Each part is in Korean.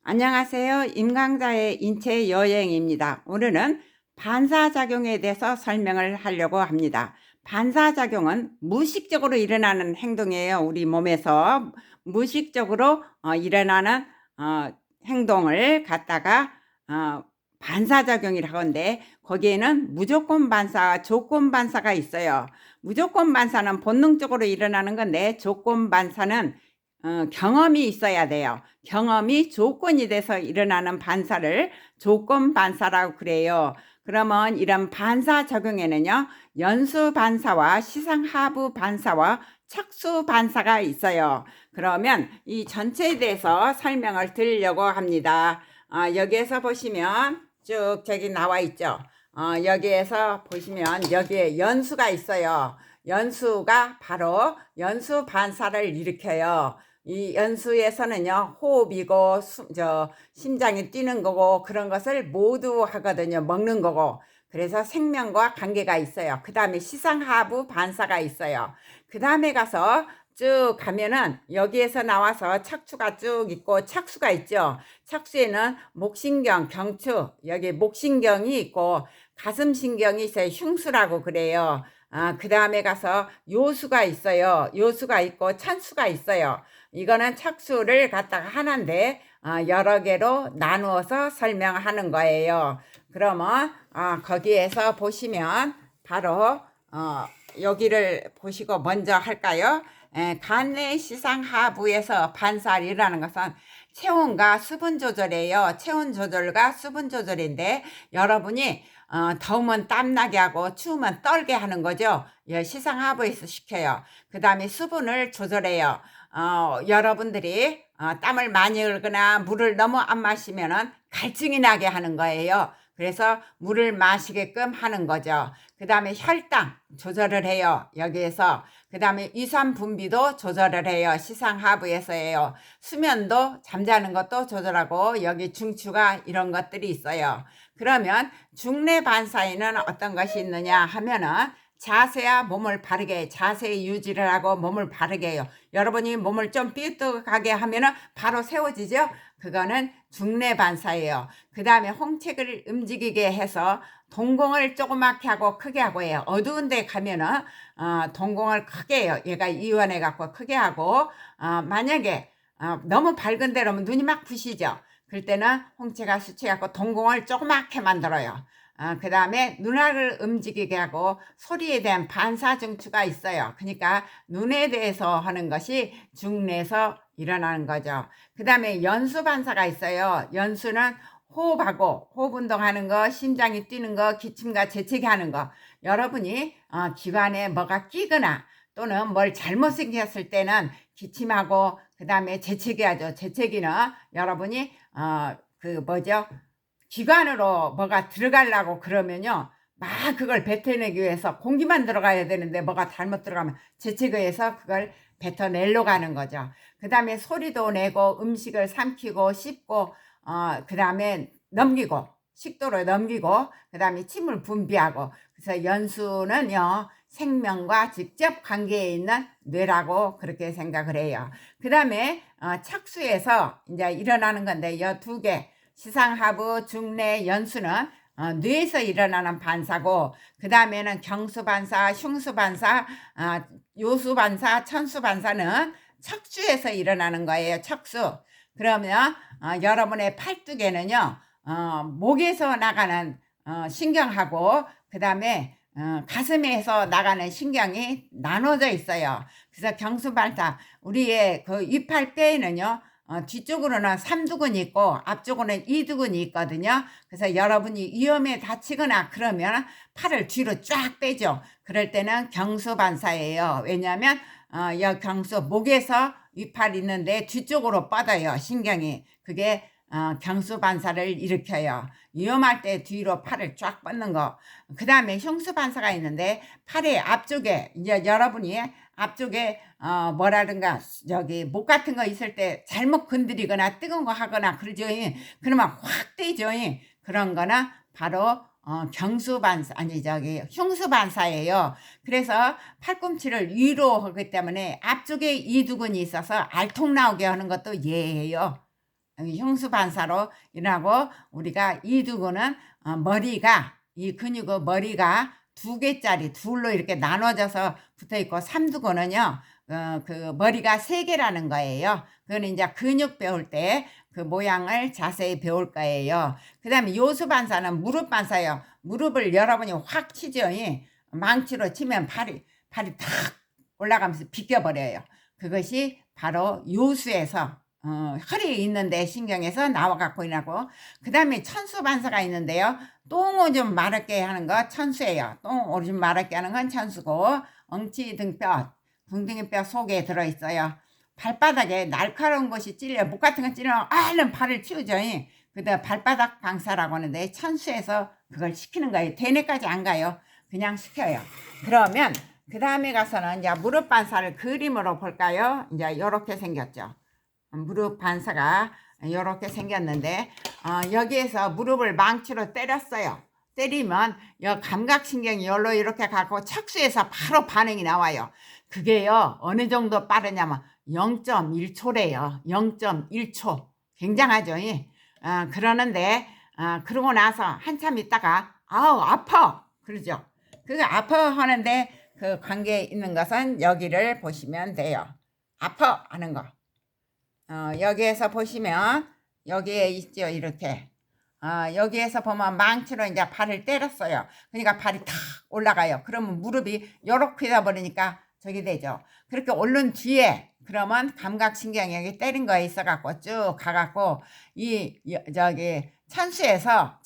안녕하세요. 임강자의 인체 여행입니다. 오늘은 반사작용에 대해서 설명을 하려고 합니다. 반사작용은 무의식적으로 일어나는 행동이에요. 우리 몸에서 무의식적으로 일어나는 어, 행동을 갖다가 어, 반사작용이라고 하는데, 거기에는 무조건 반사, 조건 반사가 있어요. 무조건 반사는 본능적으로 일어나는 건데, 조건 반사는 경험이 있어야 돼요. 경험이 조건이 돼서 일어나는 반사를 조건 반사라고 그래요. 그러면 이런 반사 적용에는요, 연수 반사와 시상하부 반사와 척수 반사가 있어요. 그러면 이 전체에 대해서 설명을 드리려고 합니다. 여기에서 보시면 쭉 저기 나와 있죠. 여기에서 보시면 여기에 연수가 있어요. 연수가 바로 연수 반사를 일으켜요. 이 연수에서는요, 호흡이고 심장이 뛰는 거고 그런 것을 모두 하거든요. 먹는 거고. 그래서 생명과 관계가 있어요. 그 다음에 시상하부 반사가 있어요. 그 다음에 가서 쭉 가면은 여기에서 나와서 척추가 쭉 있고 척수가 있죠. 척수에는 목신경, 경추, 여기 목신경이 있고 가슴신경이 있어요. 흉수라고 그래요. 그 다음에 가서 요수가 있어요. 요수가 있고 찬수가 있어요. 이거는 척수를 갖다가 하나인데 여러 개로 나누어서 설명하는 거예요. 그러면 거기에서 보시면 바로 여기를 보시고 먼저 할까요? 간내 시상 하부에서 반살이라는 것은 체온과 수분 조절이에요. 체온 조절과 수분 조절인데, 여러분이 더우면 땀나게 하고 추우면 떨게 하는 거죠. 시상 하부에서 시켜요. 그 다음에 수분을 조절해요. 여러분들이 땀을 많이 흘거나 물을 너무 안 마시면은 갈증이 나게 하는 거예요. 그래서 물을 마시게끔 하는 거죠. 그 다음에 혈당 조절을 해요. 여기에서. 그 다음에 위산 분비도 조절을 해요. 시상하부에서 해요. 수면도 잠자는 것도 조절하고 여기 중추가 이런 것들이 있어요. 그러면 중내 반사에는 어떤 것이 있느냐 하면은 자세야 몸을 바르게, 자세 유지를 하고 몸을 바르게 해요. 여러분이 몸을 좀 삐뚤하게 하면은 바로 세워지죠. 그거는 중내 반사예요. 그 다음에 홍채를 움직이게 해서 동공을 조그맣게 하고 크게 하고 해요. 어두운 데 가면은 동공을 크게 해요. 얘가 이완해 갖고 크게 하고 만약에 너무 밝은 데로면 눈이 막 부시죠. 그럴 때는 홍채가 수치 갖고 동공을 조그맣게 만들어요. 그 다음에 눈알을 움직이게 하고 소리에 대한 반사 중추가 있어요. 그러니까 눈에 대해서 하는 것이 중내에서 일어나는 거죠. 그 다음에 연수 반사가 있어요. 연수는 호흡하고 호흡 운동하는 거, 심장이 뛰는 거, 기침과 재채기 하는 거. 여러분이 기관에 뭐가 끼거나 또는 뭘 잘못 생겼을 때는 기침하고 그 다음에 재채기 하죠. 재채기는 여러분이 기관으로 뭐가 들어가려고 그러면요, 막 그걸 뱉어내기 위해서 공기만 들어가야 되는데 뭐가 잘못 들어가면 재채기해서 그걸 뱉어내려 가는 거죠. 그 다음에 소리도 내고 음식을 삼키고 씹고 그 다음에 넘기고 식도로 넘기고 그 다음에 침을 분비하고. 그래서 연수는요, 생명과 직접 관계에 있는 뇌라고 그렇게 생각을 해요. 그 다음에 척수에서 이제 일어나는 건데, 이 두 개 시상하부 중내 연수는 뇌에서 일어나는 반사고, 그 다음에는 경수반사, 흉수반사, 요수반사, 천수반사는 척수에서 일어나는 거예요. 척수. 그러면 여러분의 팔뚝에는요, 목에서 나가는 신경하고 그 다음에 가슴에서 나가는 신경이 나눠져 있어요. 그래서 경수반사, 우리의 그 이팔뼈에는요, 뒤쪽으로는 삼두근이 있고 앞쪽으로는 이두근이 있거든요. 그래서 여러분이 위험에 다치거나 그러면 팔을 뒤로 쫙 빼죠. 그럴 때는 경수반사예요. 왜냐하면 경수, 목에서 위팔 있는데 뒤쪽으로 뻗어요, 신경이. 그게 경수반사를 일으켜요. 위험할 때 뒤로 팔을 쫙 뻗는 거. 그 다음에 흉수반사가 있는데, 팔의 앞쪽에 이제 여러분이 앞쪽에 뭐라든가 저기 목 같은 거 있을 때 잘못 건드리거나 뜨거운 거 하거나 그러죠. 그러면 확 떼죠. 그런 거는 바로 경수반사, 아니 저기 흉수반사예요. 그래서 팔꿈치를 위로 하기 때문에 앞쪽에 이두근이 있어서 알통 나오게 하는 것도 예예요. 흉수 반사로 일어나고, 우리가 이두근은 머리가, 이 근육의 머리가 두 개짜리 둘로 이렇게 나눠져서 붙어 있고, 삼두근은요 그 머리가 세 개라는 거예요. 그거는 이제 근육 배울 때 그 모양을 자세히 배울 거예요. 그 다음에 요수 반사는 무릎 반사예요. 무릎을 여러분이 확 치죠. 망치로 치면 팔이 탁 올라가면서 비껴버려요. 그것이 바로 요수에서 허리에 있는데 신경에서 나와갖고 일어나고, 그 다음에 천수 반사가 있는데요. 똥을 좀 마르게 하는 거 천수예요. 똥을 좀 마르게 하는 건 천수고, 엉치 등뼈, 궁둥이 뼈 속에 들어있어요. 발바닥에 날카로운 것이 찔려, 목 같은 거 찔러면 얼른 발을 치우죠. 그다음 발바닥 방사라고 하는데, 천수에서 그걸 시키는 거예요. 대뇌까지 안 가요. 그냥 시켜요. 그러면 그 다음에 가서는 이제 무릎 반사를 그림으로 볼까요? 이제 이렇게 생겼죠. 무릎 반사가 이렇게 생겼는데, 여기에서 무릎을 망치로 때렸어요. 때리면 여 감각신경이 열로 이렇게 가고 척수에서 바로 반응이 나와요. 그게요 어느 정도 빠르냐면 0.1초래요. 0.1초. 굉장하죠. 그러는데 그러고 나서 한참 있다가 아우 아파 그러죠. 그 아파 하는데 그 관계에 있는 것은 여기를 보시면 돼요. 아파 하는 거. 여기에서 보시면 여기에 있죠. 이렇게. 여기에서 보면 망치로 이제 발을 때렸어요. 그러니까 발이 탁 올라가요. 그러면 무릎이 요렇게 되어버리니까 저기 되죠. 그렇게 오른 뒤에 그러면 감각신경이 여기 때린 거에 있어갖고 쭉 가갖고 저기 천수에서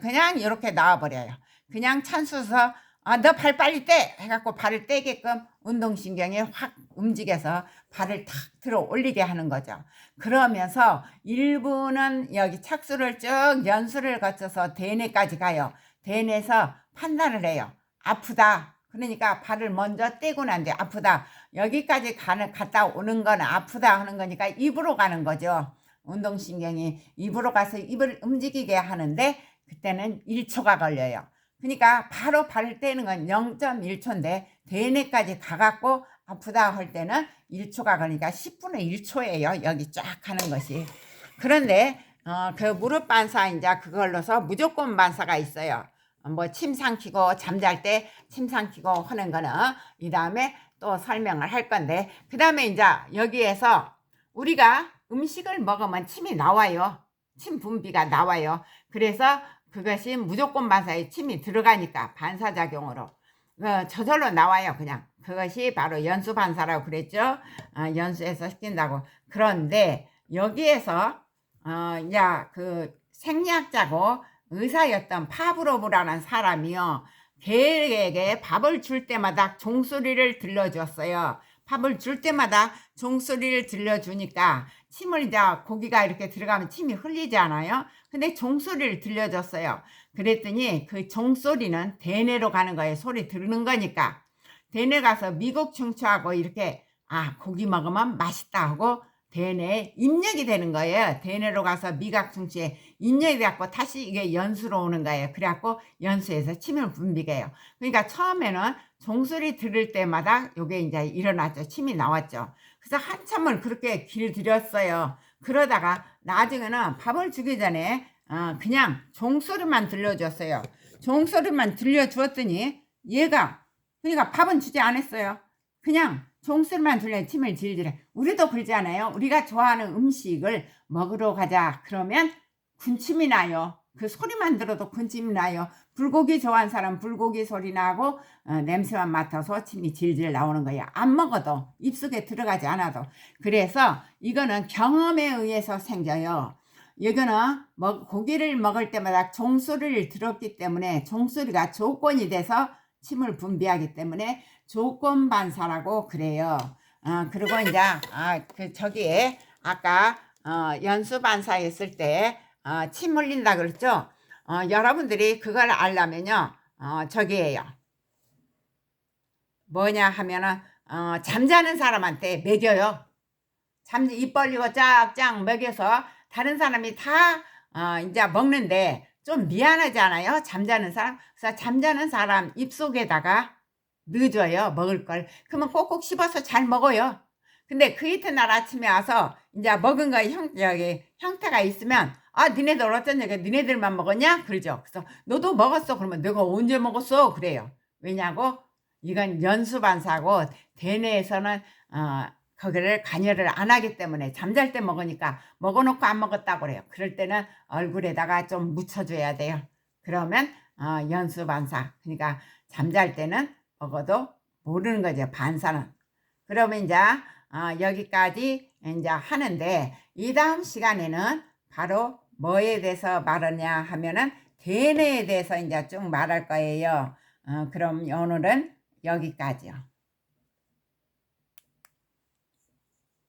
그냥 이렇게 나와버려요. 그냥 천수에서 너 발 빨리 떼! 해갖고 발을 떼게끔 운동신경이 확 움직여서 발을 탁 들어 올리게 하는 거죠. 그러면서 일부는 여기 척수를 쭉 연수를 거쳐서 대뇌까지 가요. 대뇌에서 판단을 해요. 아프다. 그러니까 발을 먼저 떼고 난 뒤에 아프다. 여기까지 갔다 오는 건 아프다 하는 거니까 입으로 가는 거죠. 운동신경이 입으로 가서 입을 움직이게 하는데 그때는 1초가 걸려요. 그러니까 바로 발을 떼는 건 0.1초인데 대뇌까지 가갖고 아프다 할 때는 1초가 걸리니까 10분의 1초예요. 여기 쫙 하는 것이. 그런데 그 무릎 반사 이제 그걸로서 무조건 반사가 있어요. 뭐 침 삼키고 잠잘 때 침 삼키고 하는 거는 이 다음에 또 설명을 할 건데, 그 다음에 이제 여기에서 우리가 음식을 먹으면 침이 나와요. 침 분비가 나와요. 그래서 그것이 무조건 반사에 침이 들어가니까 반사작용으로 저절로 나와요. 그냥 그것이 바로 연수 반사라고 그랬죠. 연수에서 시킨다고. 그런데 여기에서 그 생리학자고 의사였던 파브로브라는 사람이요, 개에게 밥을 줄 때마다 종소리를 들려줬어요. 밥을 줄 때마다 종소리를 들려주니까 침을 이제 고기가 이렇게 들어가면 침이 흘리지 않아요? 근데 종소리를 들려줬어요. 그랬더니 그 종소리는 대뇌로 가는 거예요. 소리 들는 거니까. 대뇌 가서 미국 충초하고 이렇게 고기 먹으면 맛있다 하고 대뇌에 입력이 되는 거예요. 대뇌로 가서 미각 충치에 입력이 돼갖고 다시 이게 연수로 오는 거예요. 그래갖고 연수에서 침을 분비게 해요. 그러니까 처음에는 종소리 들을 때마다 요게 이제 일어났죠. 침이 나왔죠. 그래서 한참을 그렇게 길들였어요. 그러다가 나중에는 밥을 주기 전에 그냥 종소리만 들려줬어요. 종소리만 들려주었더니 얘가, 그러니까 밥은 주지 않았어요. 그냥 종소리만 들려 침을 질질 해. 우리도 그러잖아요. 우리가 좋아하는 음식을 먹으러 가자 그러면 군침이 나요. 그 소리만 들어도 군침이 나요. 불고기 좋아하는 사람 불고기 소리 나고 냄새만 맡아서 침이 질질 나오는 거예요. 안 먹어도 입속에 들어가지 않아도. 그래서 이거는 경험에 의해서 생겨요. 이거는 고기를 먹을 때마다 종소리를 들었기 때문에 종소리가 조건이 돼서 침을 분비하기 때문에 조건 반사라고 그래요. 그리고 이제 저기에 아까 연수 반사했을 때 침 흘린다 그랬죠. 여러분들이 그걸 알려면요, 저기에요. 뭐냐 하면은 잠자는 사람한테 먹여요. 입 벌리고 쫙쫙 먹여서 다른 사람이 다 이제 먹는데 좀 미안하잖아요. 잠자는 사람. 그래서 잠자는 사람 입속에다가 넣어줘요. 먹을 걸. 그러면 꼭꼭 씹어서 잘 먹어요. 근데 그 이튿날 아침에 와서 이제 먹은 거 여기 형태가 있으면 아 니네들 어쩌냐 니네들만 먹었냐 그러죠. 그래서 너도 먹었어 그러면 내가 언제 먹었어 그래요. 왜냐고 이건 연수반사고 대뇌에서는 거기를 관여를 안 하기 때문에 잠잘 때 먹으니까 먹어놓고 안 먹었다고 그래요. 그럴 때는 얼굴에다가 좀 묻혀줘야 돼요. 그러면 연수반사. 그러니까 잠잘 때는 먹어도 모르는 거죠. 반사는. 그러면 이제 여기까지 이제 하는데 이 다음 시간에는 바로 뭐에 대해서 말하냐 하면은 대뇌에 대해서 이제 쭉 말할 거예요. 그럼 오늘은 여기까지요.